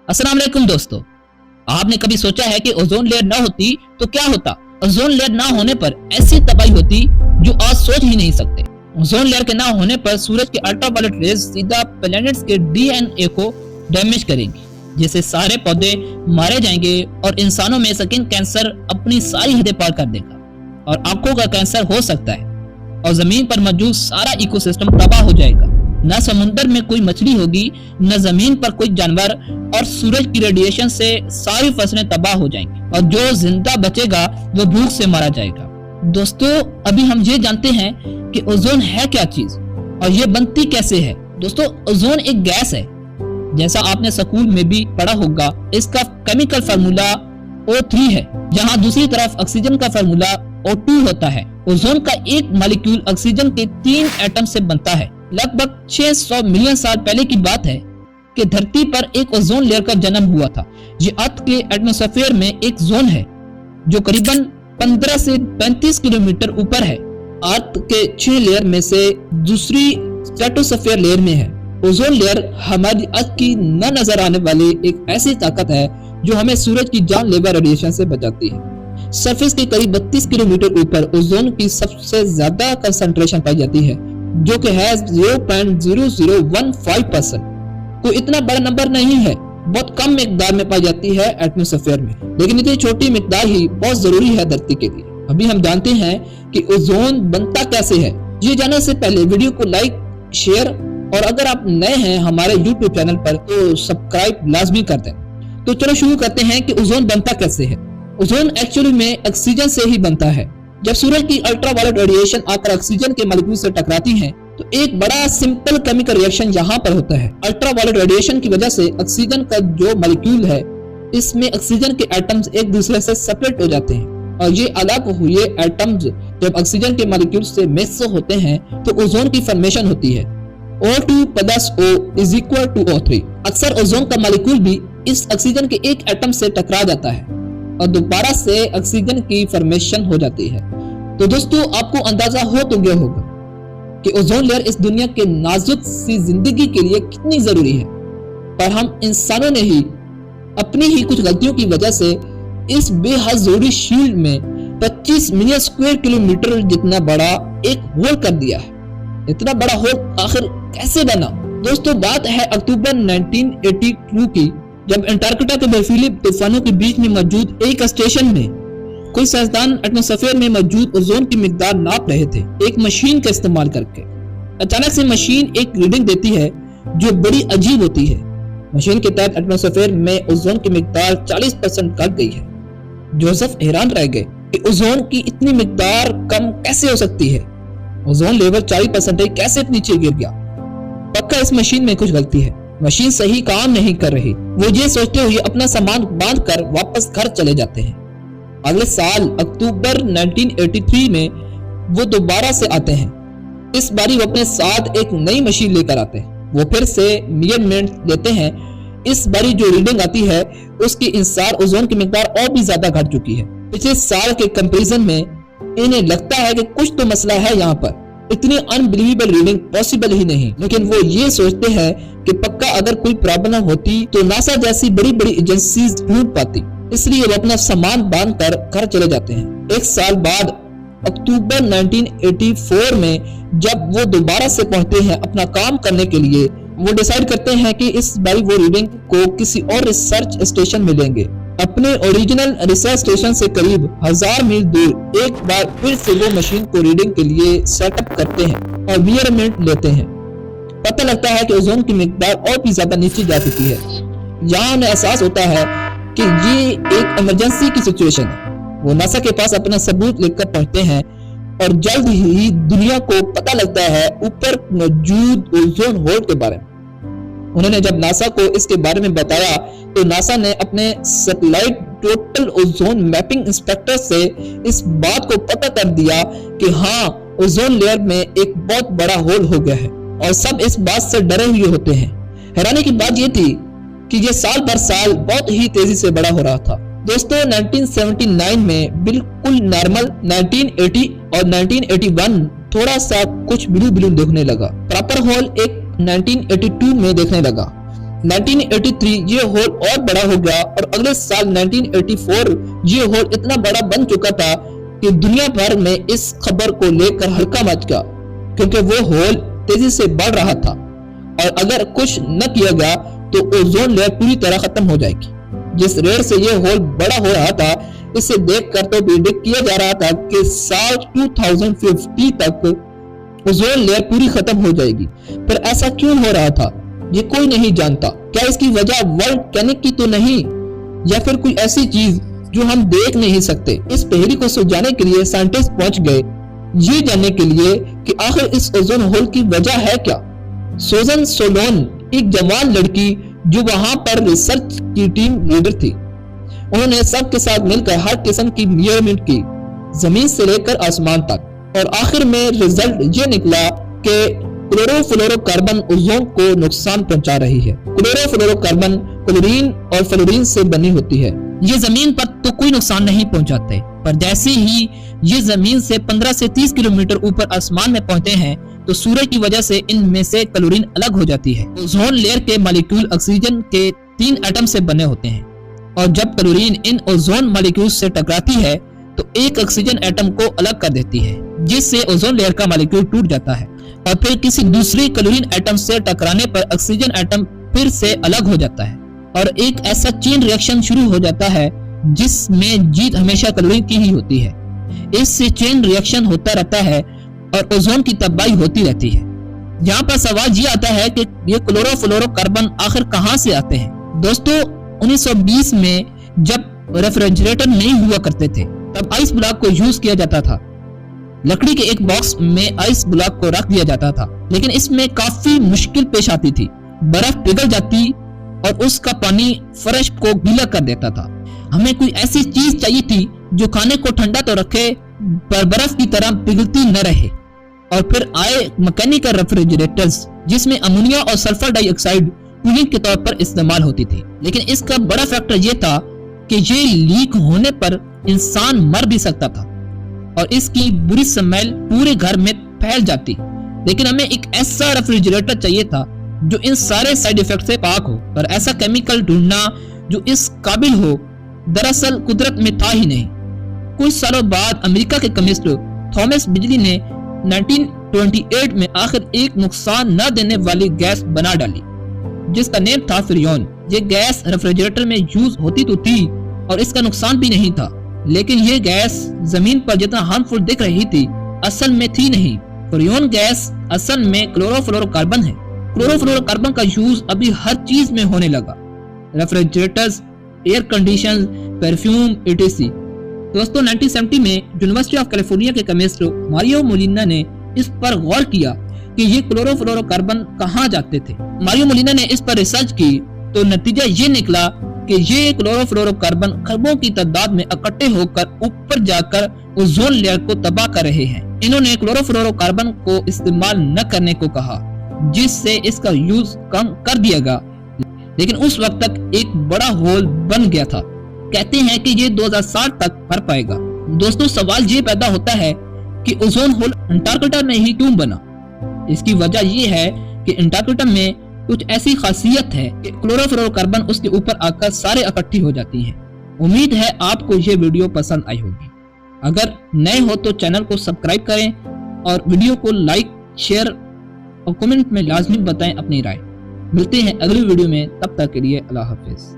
अस्सलाम वालेकुम दोस्तों, आपने कभी सोचा है कि ओजोन लेयर ना होती तो क्या होता? ओजोन लेयर ना होने पर ऐसी तबाही होती जो आज सोच ही नहीं सकते। ओजोन लेयर के ना होने पर सूरज के अल्ट्रावायलेट रेज सीधा प्लैनेट्स के डीएनए को डैमेज करेंगी, जिससे सारे पौधे मारे जाएंगे और इंसानों में स्किन कैंसर अपनी सारी हदें पार कर देगा और आंखों का कैंसर हो सकता है और जमीन पर मौजूद सारा इकोसिस्टम तबाह हो जाएगा। न समुंदर में कोई मछली होगी, न जमीन पर कोई जानवर, और सूरज की रेडिएशन से सारी फसलें तबाह हो जाएंगी और जो जिंदा बचेगा वो भूख से मारा जाएगा। दोस्तों, अभी हम ये जानते हैं कि ओजोन है क्या चीज और ये बनती कैसे है। दोस्तों, ओजोन एक गैस है, जैसा आपने स्कूल में भी पढ़ा होगा। इसका केमिकल फार्मूला O3 है, जहां दूसरी तरफ ऑक्सीजन का फार्मूला O2 होता है। ओजोन का एक मॉलिक्यूल ऑक्सीजन के 3 एटम से बनता है। लगभग 600 मिलियन साल पहले की बात है कि धरती पर एक ओजोन लेयर का जन्म हुआ था। ये अर्थ के एटमॉस्फेयर में एक जोन है जो करीबन 15 से 35 किलोमीटर ऊपर है। अर्थ के 6 लेयर में से दूसरी स्ट्रेटोस्फीयर लेयर में है। ओजोन लेयर हमारी अर्थ की न नजर आने वाली एक ऐसी ताकत है जो हमें सूरज की जानलेवा रेडिएशन से बचाती है। सरफेस के करीब 32 किलोमीटर ऊपर ओजोन की सबसे ज्यादा कंसंट्रेशन पाई जाती है, जो कि है 0.0015%। कोई इतना बड़ा नंबर नहीं है, बहुत कम मिकदार में पाई जाती है एटमॉस्फेयर में, लेकिन इतनी छोटी मिकदार ही बहुत जरूरी है धरती के लिए। अभी हम जानते हैं कि ओजोन बनता कैसे है। ये जानने से पहले वीडियो को लाइक, शेयर और अगर आप नए हैं हमारे YouTube चैनल पर तो सब्सक्राइब लाजमी कर दें। तो चलो शुरू करते हैं कि ओजोन बनता कैसे है। ओजोन एक्चुअली में ऑक्सीजन से ही बनता है। जब सूरज की अल्ट्रावायलेट रेडिएशन आकर ऑक्सीजन के मॉलिक्यूल से टकराती है तो एक बड़ा सिंपल केमिकल रिएक्शन यहाँ पर होता है। अल्ट्रावायलेट रेडिएशन की वजह से ऑक्सीजन का जो मॉलिक्यूल है, इसमें ऑक्सीजन के एटम्स एक दूसरे से सेपरेट हो जाते हैं और ये अलग हुए एटम्स जब ऑक्सीजन के मॉलिक्यूल से मिक्स होते हैं तो ओजोन की फॉर्मेशन होती है। O2 + O = O3। अक्सर ओजोन का मॉलिक्यूल भी इस ऑक्सीजन के एक एटम से टकरा जाता है और दोबारा से ऑक्सीजन की फॉर्मेशन हो जाती है। तो दोस्तों, आपको अंदाजा हो तो गया होगा कि ओजोन लेयर इस दुनिया के नाजुक सी जिंदगी के लिए कितनी जरूरी है, पर हम इंसानों ने ही अपनी ही कुछ गलतियों की वजह से इस बेहद जरूरी शील्ड में 25 मिलियन स्क्वायर किलोमीटर जितना बड़ा एक होल कर दिया है। इतना बड़ा होल आखिर कैसे बना? दोस्तों, बात है अक्टूबर 1982 की, जब अंटार्कटिका के बर्फीले तूफानों के बीच में मौजूद एक स्टेशन में कोई साइंसदान एटमॉस्फेयर में मौजूद ओजोन की मिकदार नाप रहे थे एक मशीन का इस्तेमाल करके। अचानक से मशीन एक रीडिंग देती है जो बड़ी अजीब होती है। मशीन के तहत एटमॉस्फेयर में ओजोन की मिकदार 40% घट गई है। जोसेफ हैरान रह गए कि ओजोन की इतनी मिकदार कम कैसे हो सकती है। ओजोन लेवल 40% कैसे नीचे गिर गया? पक्का इस मशीन में कुछ गलती है, मशीन सही काम नहीं कर रही। वो ये सोचते हुए अपना सामान बांध कर वापस घर चले जाते हैं। अगले साल अक्टूबर 1983 में वो दोबारा से आते हैं। इस बारी वो अपने साथ एक नई मशीन लेकर आते हैं। वो फिर से मेजरमेंट लेते हैं। इस बारी जो रीडिंग आती है उसके अनुसार ओजोन की मिकदार और भी ज्यादा घट चुकी है। पिछले साल के कंपैरिजन में इन्हें लगता है कि कुछ तो मसला है यहाँ पर। इतनी अनबिलीवेबल रीडिंग पॉसिबल ही नहीं, लेकिन वो ये सोचते हैं कि पक्का अगर कोई प्रॉब्लम होती तो नासा जैसी बड़ी बड़ी एजेंसी ढूंढ पाती, इसलिए वो अपना सामान बांध कर घर चले जाते हैं। एक साल बाद अक्टूबर 1984 में जब वो दोबारा से पहुंचते हैं अपना काम करने के लिए, वो डिसाइड करते हैं कि इस बारी वो रीडिंग को किसी और रिसर्च स्टेशन में लेंगे। अपने ओरिजिनल रिसर्च स्टेशन से करीब 1000 मील दूर एक बार फिर से वो मशीन को रीडिंग के लिए सेटअप करते हैं और मेजरमेंट लेते हैं। पता लगता है कि ओजोन की मिकदार और भी ज्यादा नीचे जा चुकी है। यहाँ उन्हें एहसास होता है कि ये एक इमरजेंसी की सिचुएशन है। वो नासा के पास अपना सबूत लेकर पहुंचते हैं और जल्द ही दुनिया को पता लगता है ऊपर मौजूद ओजोन होल के बारे में। उन्होंने जब नासा को इसके बारे में बताया तो नासा ने अपने satellite total ozone mapping inspector से इस बात को पता कर दिया कि हाँ, ओजोन लेयर में एक बहुत बड़ा होल हो गया है और सब इस बात से डरे हुए होते हैं। हैरानी की बात यह थी कि ये साल भर साल बहुत ही तेजी से बड़ा हो रहा था। दोस्तों, 1979 में बिल्कुल नॉर्मल, 1980 और 1981 थोड़ा सा कुछ ब्लू देखने लगा। प्रॉपर होल एक 1982 में देखने लगा। 1983 ये होल और बड़ा हो गया और अगले साल 1984 ये होल इतना बड़ा बन चुका था कि दुनिया भर में इस खबर को लेकर हल्का मच गया, क्योंकि वो होल तेजी से बढ़ रहा था और अगर कुछ न किया गया तो ओजोन लेयर पूरी तरह खत्म हो जाएगी। जिस रेट से ये होल बड़ा हो रहा था, इसे देखकर तो प्रेडिक्ट किया जा रहा था कि साल 2050 तक ओजोन लेयर पूरी खत्म हो जाएगी। पर ऐसा क्यों हो रहा था, ये कोई नहीं जानता। क्या इसकी वजह वोल्केनिक की तो नहीं, या फिर कोई ऐसी चीज जो हम देख नहीं सकते? इस पहेली को सुलझाने के लिए साइंटिस्ट पहुंच गए ये जानने के लिए कि आखिर इस ओजोन होल की वजह है क्या। सूजन सोलोन एक जवान लड़की जो वहां पर रिसर्च की टीम लीडर थी, उन्होंने सबके साथ मिलकर हर किस्म की मेजरमेंट की, जमीन से लेकर आसमान तक, और आखिर में रिजल्ट ये निकला कि क्लोरोफ्लोरोकार्बन ओजोन को नुकसान पहुंचा रही है। क्लोरोफ्लोरोकार्बन क्लोरीन और फ्लोरीन से बनी होती है। ये जमीन पर तो कोई नुकसान नहीं पहुंचाते, पर जैसे ही ये जमीन से 15 से 30 किलोमीटर ऊपर आसमान में पहुंचते हैं तो सूरज की वजह से इनमें से क्लोरीन अलग हो जाती है। ओजोन लेयर के मॉलिक्यूल ऑक्सीजन के 3 एटम से बने होते हैं, और जब क्लोरीन इन ओजोन मॉलिक्यूल से टकराती है तो एक ऑक्सीजन एटम को अलग कर देती है, जिससे ओजोन लेयर का मॉलिक्यूल टूट जाता है, और फिर किसी दूसरी क्लोरीन एटम से टकराने पर ऑक्सीजन एटम फिर से अलग हो जाता है, और एक ऐसा चेन रिएक्शन शुरू हो जाता है जिसमें जीत हमेशा क्लोरीन की ही होती है। इससे चेन रिएक्शन होता रहता है और ओजोन की तबाही होती रहती है। यहाँ पर सवाल ये आता है कि ये क्लोरोफ्लोरोकार्बन आखिर कहाँ से आते हैं। दोस्तों, 1920 में जब रेफ्रिजरेटर नहीं हुआ करते थे तब आइस ब्लॉक को यूज किया जाता था। लकड़ी के एक बॉक्स में आइस ब्लॉक को रख दिया जाता था, लेकिन इसमें काफी मुश्किल पेश आती थी। बर्फ पिघल जाती और उसका पानी फर्श को गीला कर देता था। हमें कोई ऐसी चीज चाहिए थी जो खाने को ठंडा तो रखे पर बर्फ की तरह पिघलती न रहे। और फिर आए मैकेनिकल रेफ्रिजरेटर्स, जिसमें अमोनिया और सल्फर डाइऑक्साइड कूलिंग के तौर पर इस्तेमाल होती थी। लेकिन इसका बड़ा फैक्टर ये था कि ये लीक होने पर इंसान मर भी सकता था और इसकी बुरी स्मेल पूरे घर में फैल जाती। लेकिन हमें एक ऐसा रेफ्रिजरेटर चाहिए था जो इन सारे साइड इफेक्ट से पाक हो, पर ऐसा केमिकल ढूंढना जो इस काबिल हो दरअसल कुदरत में था ही नहीं। कुछ सालों बाद अमेरिका के केमिस्ट थॉमस बिजली ने 1928 में आखिर एक नुकसान न देने वाली गैस बना डाली, जिसका नेम था फ्रियोन। ये गैस रेफ्रिजरेटर में यूज होती तो थी और इसका नुकसान भी नहीं था, लेकिन ये गैस जमीन पर जितना हार्मफुल दिख रही थी असल में थी नहीं। फ्रियोन गैस असल में क्लोरोफ्लोरोकार्बन है। क्लोरोफ्लोरोकार्बन का यूज अभी हर चीज में होने लगा, refrigerators, air condition, perfume, etc। दोस्तों, 1970 में यूनिवर्सिटी ऑफ कैलिफोर्निया के केमिस्ट मारियो मोलिना ने इस पर गौर किया कि ये क्लोरोफ्लोरोकार्बन कहाँ जाते थे। मारियो मोलिना ने इस पर रिसर्च की तो नतीजा ये निकला कि ये क्लोरोफ्लोरोकार्बन खरबों की तादाद में इकट्ठे होकर ऊपर जाकर ओजोन लेयर को तबाह कर रहे हैं। इन्होंने क्लोरोफ्लोरोकार्बन को इस्तेमाल न करने को कहा, जिससे इसका यूज कम कर दिया गया, लेकिन उस वक्त तक एक बड़ा होल बन गया था। कहते हैं कि ये 2060 तक भर पाएगा। दोस्तों, सवाल ये पैदा होता है कि ओजोन होल अंटार्कटिका में ही क्यों बना। इसकी वजह ये है कि अंटार्कटिका में कुछ ऐसी खासियत है कि क्लोरोफ्लोरोकार्बन उसके ऊपर आकर सारे इकट्ठी हो जाती हैं। उम्मीद है आपको ये वीडियो पसंद आई होगी। अगर नए हो तो चैनल को सब्सक्राइब करें और वीडियो को लाइक, शेयर और कमेंट में लाजमी बताएं अपनी राय। मिलते हैं अगली वीडियो में, तब तक के लिए अल्लाह हाफिज।